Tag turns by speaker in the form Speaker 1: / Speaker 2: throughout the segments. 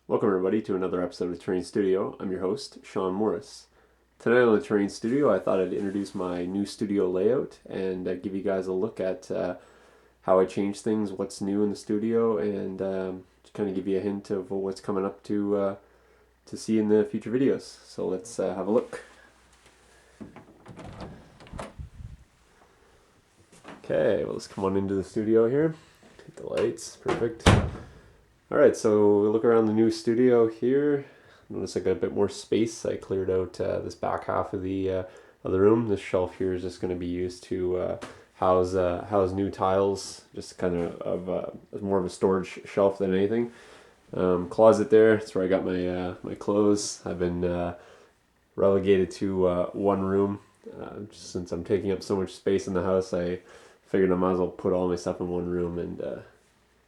Speaker 1: Welcome everybody to another episode of TheTerrainStudio. I'm your host, Sean Morris. Today on TheTerrainStudio, I thought I'd introduce my new studio layout and give you guys a look at how I change things, what's new in the studio, and just kind of give you a hint of what's coming up to see in the future videos. So let's have a look. Okay, well, let's come on into the studio here. Hit the lights, perfect. Alright, so we look around the new studio here. Notice I got a bit more space. I cleared out this back half of the room. This shelf here is just going to be used to house new tiles, just kind of more of a storage shelf than anything. Closet there, that's where I got my clothes. I've been relegated to one room. Just since I'm taking up so much space in the house, I figured I might as well put all my stuff in one room and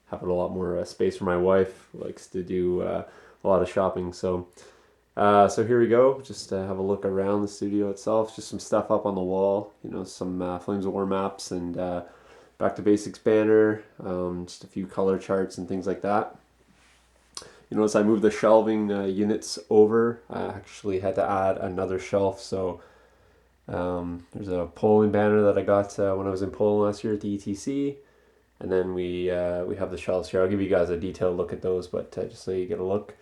Speaker 1: having a lot more space for my wife. Who likes to do a lot of shopping. So here we go. Just have a look around the studio itself. Just some stuff up on the wall. You know, some Flames of War maps and Back to Basics banner. Just a few color charts and things like that. You notice I moved the shelving units over. I actually had to add another shelf. So there's a Poland banner that I got when I was in Poland last year at the ETC. And then we have the shelves here. I'll give you guys a detailed look at those, but just so you get a look.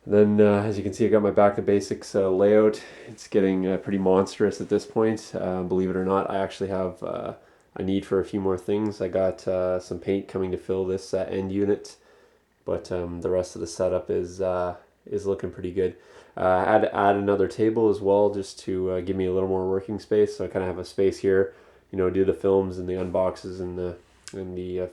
Speaker 1: And then as you can see, I got my Back to Basics layout. It's getting pretty monstrous at this point. Believe it or not, I actually have a need for a few more things. I got some paint coming to fill this end unit, but the rest of the setup is looking pretty good. I had to add another table as well, just to give me a little more working space. So I kind of have a space here, you know, do the films and the unboxes and the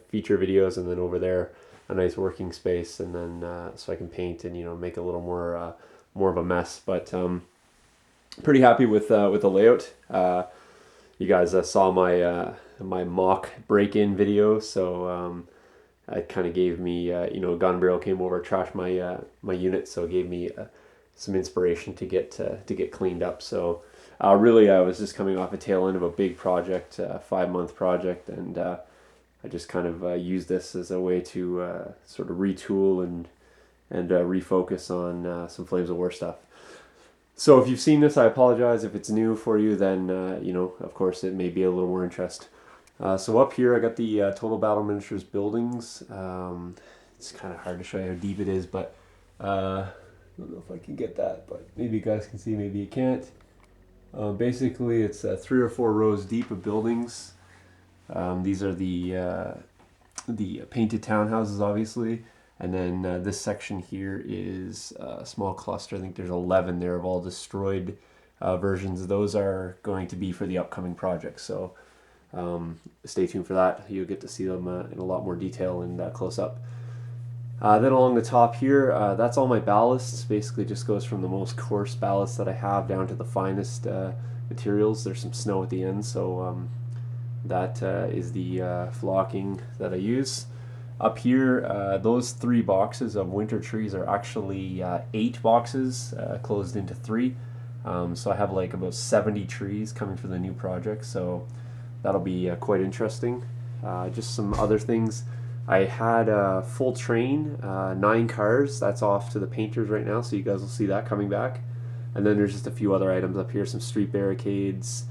Speaker 1: feature videos, and then over there a nice working space, and then so I can paint and, you know, make a little more of a mess. But pretty happy with the layout. You guys saw my mock break-in video, so it kind of gave me you know, gun barrel came over, trashed my unit, so it gave me some inspiration to get cleaned up. So really, I was just coming off a tail end of a big project, 5-month project, and I just kind of use this as a way to sort of retool and refocus on some Flames of War stuff. So if you've seen this, I apologize. If it's new for you, then you know, of course, it may be a little more interest. So up here, I got the Total Battle Miniatures buildings. It's kind of hard to show you how deep it is, but I don't know if I can get that, but maybe you guys can see, maybe you can't. Basically, it's 3 or 4 rows deep of buildings. These are the painted townhouses, obviously, and then this section here is a small cluster. I think there's 11 there of all destroyed versions. Those are going to be for the upcoming project, so stay tuned for that. You'll get to see them in a lot more detail and close up. Then along the top here, that's all my ballasts. Basically just goes from the most coarse ballasts that I have down to the finest materials. There's some snow at the end, so that is the flocking that I use. Up here, those 3 boxes of winter trees are actually 8 boxes closed into 3. So I have like about 70 trees coming for the new project, so that'll be quite interesting. Just some other things. I had a full train, 9 cars. That's off to the painters right now, so you guys will see that coming back. And then there's just a few other items up here, some street barricades.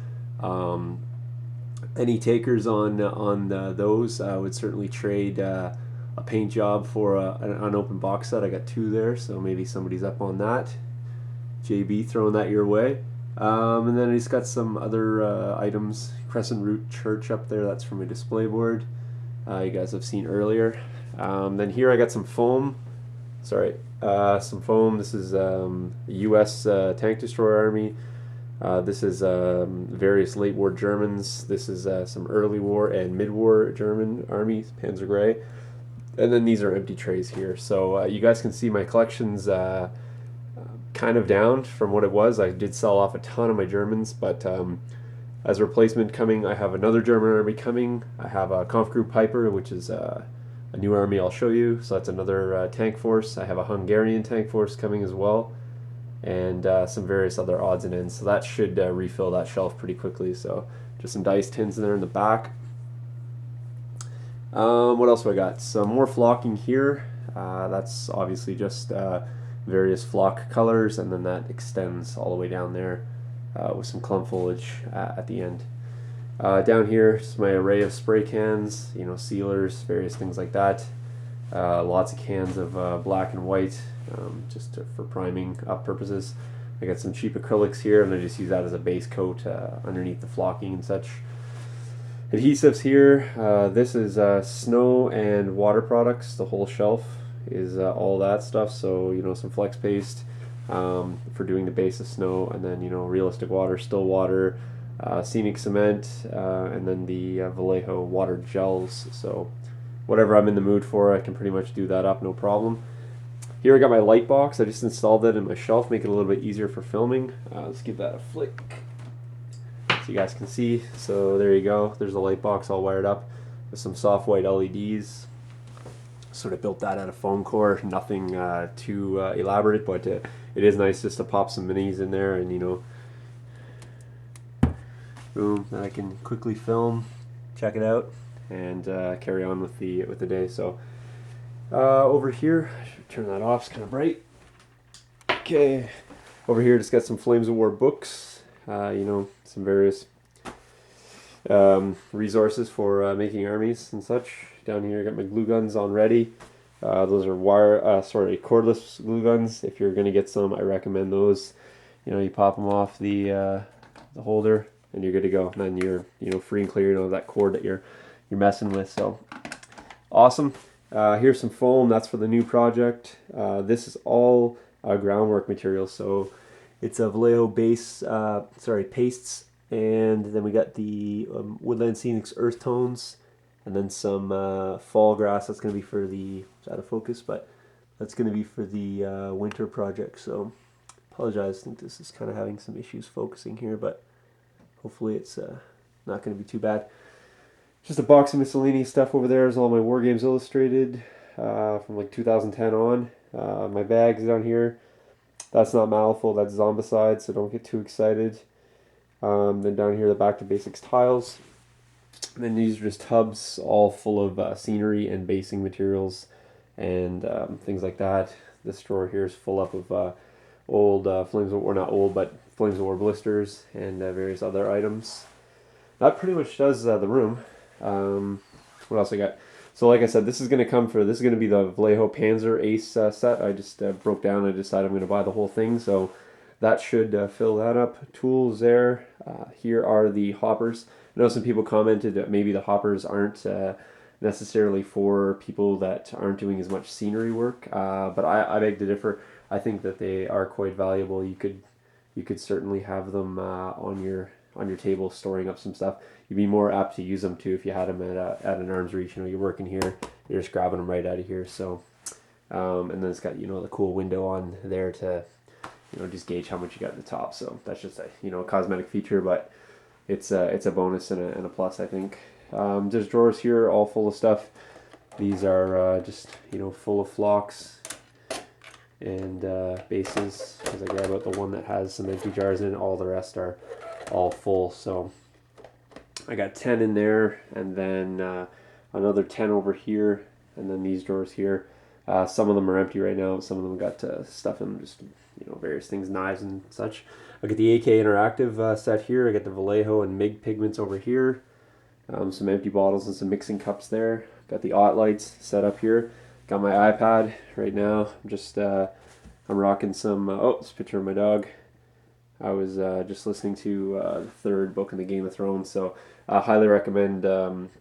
Speaker 1: Any takers on those, I would certainly trade a paint job for an unopened box set. I got 2 there, so maybe somebody's up on that. JB throwing that your way. And then I just got some other items. Crescent Root Church up there, that's from a display board you guys have seen earlier. Then here I got some foam. Some foam. This is U.S. Tank Destroyer Army. This is various late war Germans. This is some early war and mid-war German armies, Panzer Gray. And then these are empty trays here. So you guys can see my collection's kind of down from what it was. I did sell off a ton of my Germans, but as a replacement coming, I have another German army coming. I have a Kampfgruppe Piper, which is a new army I'll show you. So that's another tank force. I have a Hungarian tank force coming as well, and some various other odds and ends. So that should refill that shelf pretty quickly. So just some dice tins in there in the back. What else do I got? Some more flocking here. That's obviously just various flock colors, and then that extends all the way down there with some clump foliage at the end. Down here is my array of spray cans, sealers, various things like that. Lots of cans of black and white, just for priming up purposes. I got some cheap acrylics here, and I just use that as a base coat underneath the flocking and such. Adhesives here. This is snow and water products. The whole shelf is all that stuff. So some flex paste for doing the base of snow, and then realistic water, still water, scenic cement, and then the Vallejo water gels. So whatever I'm in the mood for, I can pretty much do that up, no problem. Here I got my Lightbox. I just installed that in my shelf, make it a little bit easier for filming. Let's give that a flick so you guys can see. So there you go. There's the Lightbox all wired up with some soft white LEDs. Sort of built that out of foam core. Nothing too elaborate, but it is nice just to pop some minis in there, and boom, that I can quickly film, check it out, and carry on with the day. So over here, I should turn that off. It's kind of bright. Okay, over here, just got some Flames of War books. Some various resources for making armies and such. Down here, I got my glue guns on ready. Those are cordless glue guns. If you're gonna get some, I recommend those. You pop them off the holder, and you're good to go. And then you're free and clear of that cord that you're messing with. So awesome. Here's some foam. That's for the new project. This is all groundwork material. So it's a Vallejo base, pastes, and then we got the Woodland Scenics earth tones, and then some fall grass. That's going to be for it's out of focus, but that's going to be for the winter project. So apologize, I think this is kind of having some issues focusing here, but hopefully it's not going to be too bad. Just a box of miscellaneous stuff over there is all my War Games Illustrated from like 2010 on. My bags down here. That's not Malifaux, that's Zombicide, so don't get too excited. Then down here, the Back to Basics tiles. And then these are just tubs all full of scenery and basing materials and things like that. This drawer here is full up of old Flames of War, not old, but Flames of War blisters and various other items. That pretty much does the room. What else I got? So like I said, this is going to be the Vallejo Panzer Ace set. I just broke down and decided I'm going to buy the whole thing. So that should fill that up. Tools there. Here are the hoppers. I know some people commented that maybe the hoppers aren't necessarily for people that aren't doing as much scenery work, but I beg to differ. I think that they are quite valuable. You could certainly have them on your table, storing up some stuff. You'd be more apt to use them too if you had them at an arm's reach. You're working here, you're just grabbing them right out of here. So, and then it's got the cool window on there to just gauge how much you got at the top. So that's just a cosmetic feature, but it's a bonus and a plus, I think. There's drawers here all full of stuff. These are just full of flocks and bases, because I grab out the one that has some empty jars in it. All the rest are all full. So I got 10 in there, and then another 10 over here, and then these drawers here. Some of them are empty right now. Some of them got stuff in them, just various things, knives and such. I got the AK Interactive set here. I got the Vallejo and MIG pigments over here. Some empty bottles and some mixing cups there. Got the Ott lights set up here. Got my iPad right now. I'm rocking some. It's a picture of my dog. I was just listening to the third book in the Game of Thrones, so I highly recommend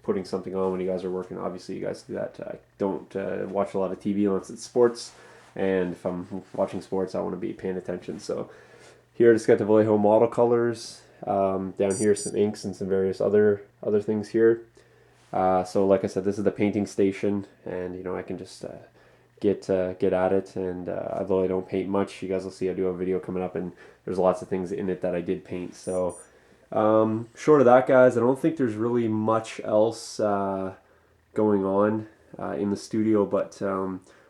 Speaker 1: putting something on when you guys are working. Obviously, you guys do that. I don't watch a lot of TV unless it's sports, and if I'm watching sports, I want to be paying attention. So here I just got the Vallejo model colors. Down here, some inks and some various other things here. So like I said, this is the painting station, and I can just get at it. And although I don't paint much, you guys will see I do a video coming up, and there's lots of things in it that I did paint. So short of that, guys, I don't think there's really much else going on in the studio, but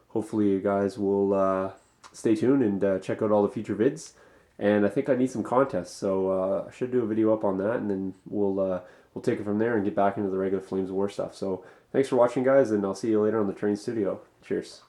Speaker 1: hopefully you guys will stay tuned and check out all the future vids. And I think I need some contests, so I should do a video up on that, and then we'll take it from there and get back into the regular Flames of War stuff. So thanks for watching, guys, and I'll see you later on the TheTerrainStudio. Cheers.